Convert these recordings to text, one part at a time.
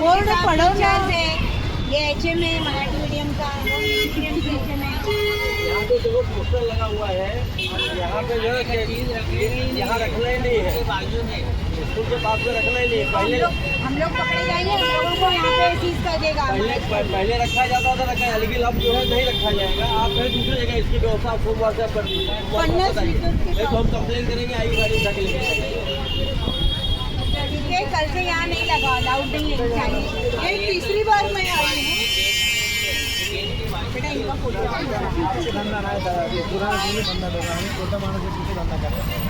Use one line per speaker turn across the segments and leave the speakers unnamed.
Board पढ़ो
है ये HM है मराठी मीडियम का मीडियम से HM है।
यहाँ पे देखो पोस्टर लगा हुआ है, यहाँ पे जो है यहाँ रखना ही नहीं है, स्कूल के पास में रखना ही नहीं है। पहले
हम लोग पकड़े जाएंगे, हम लोगों को यहाँ पे सीज कर देगा।
पहले रखा जाता था रखा, लेकिन अब जो है नहीं रखा जाएगा। आप फिर दूसरी जगह इसकी व्यवस्था सोमवार से कर नहीं तो हम कंप्लेन करेंगे, आई गाड़ी उठा के लेके
ठीक है, कल से यहाँ नहीं लगा, अलाउड नहीं है चाहिए।
ये तीसरी बार मैं आई हूँ।
बेटा इनका फोटो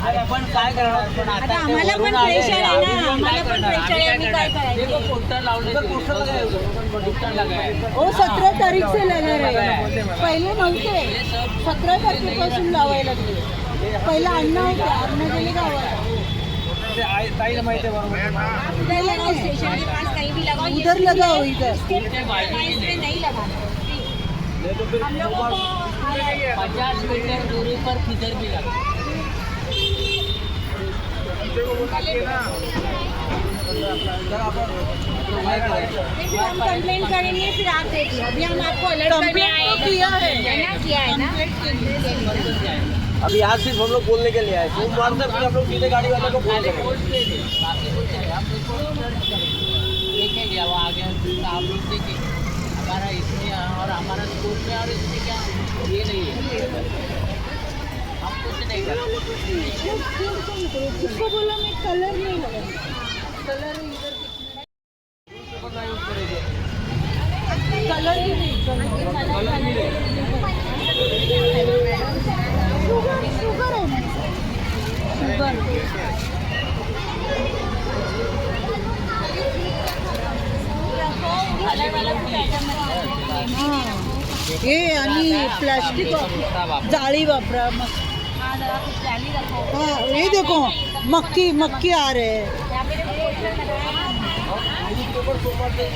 अरे पण काय करणार, पण
आता आम्हाला पण प्रेशर आहे ना, आम्हाला पण प्रेशर आहे, आम्ही काय करायचं।
पोस्टर लावले, पोस्टर लगाए
वो 17 तारीख से लगा रहे, पहिले नव्हते, 17 तारखेपासून लावायला लागले। पहिला अण्णा होते, अण्णा गेले गावाला।
ताईला माहिती आहे बरोबर।
उधर लगाओ, स्टेशन के पास कहीं भी लगाओ,
उधर लगाओ, इधर
नहीं लगाना। हम लोगों को
50 मीटर दूरी पर किधर भी लगा।
देखिए हम कंप्लेन करेंगे, फिर आप देखिए। अभी हम आपको अलर्ट करने आए हैं।
किया है
किया है ना।
अभी आज सिर्फ हम लोग बोलने के लिए आए, सोमवार से फिर हम लोग सीधे गाड़ी वाले को बोल देंगे।
देखेंगे अब आगे आप लोग देखेंगे हमारा इसमें और हमारा स्कूल में और इसमें क्या ये नहीं है, हम कुछ नहीं करते।
उसको बोला मैं कलर नहीं लगा, कलर इधर कलर ही नहीं, शुगर है ना, शुगर हे आणि प्लास्टिक जाळी वापरा मग। हाँ ये देखो मक्की मक्की आ रहे हैं।
सोमवार से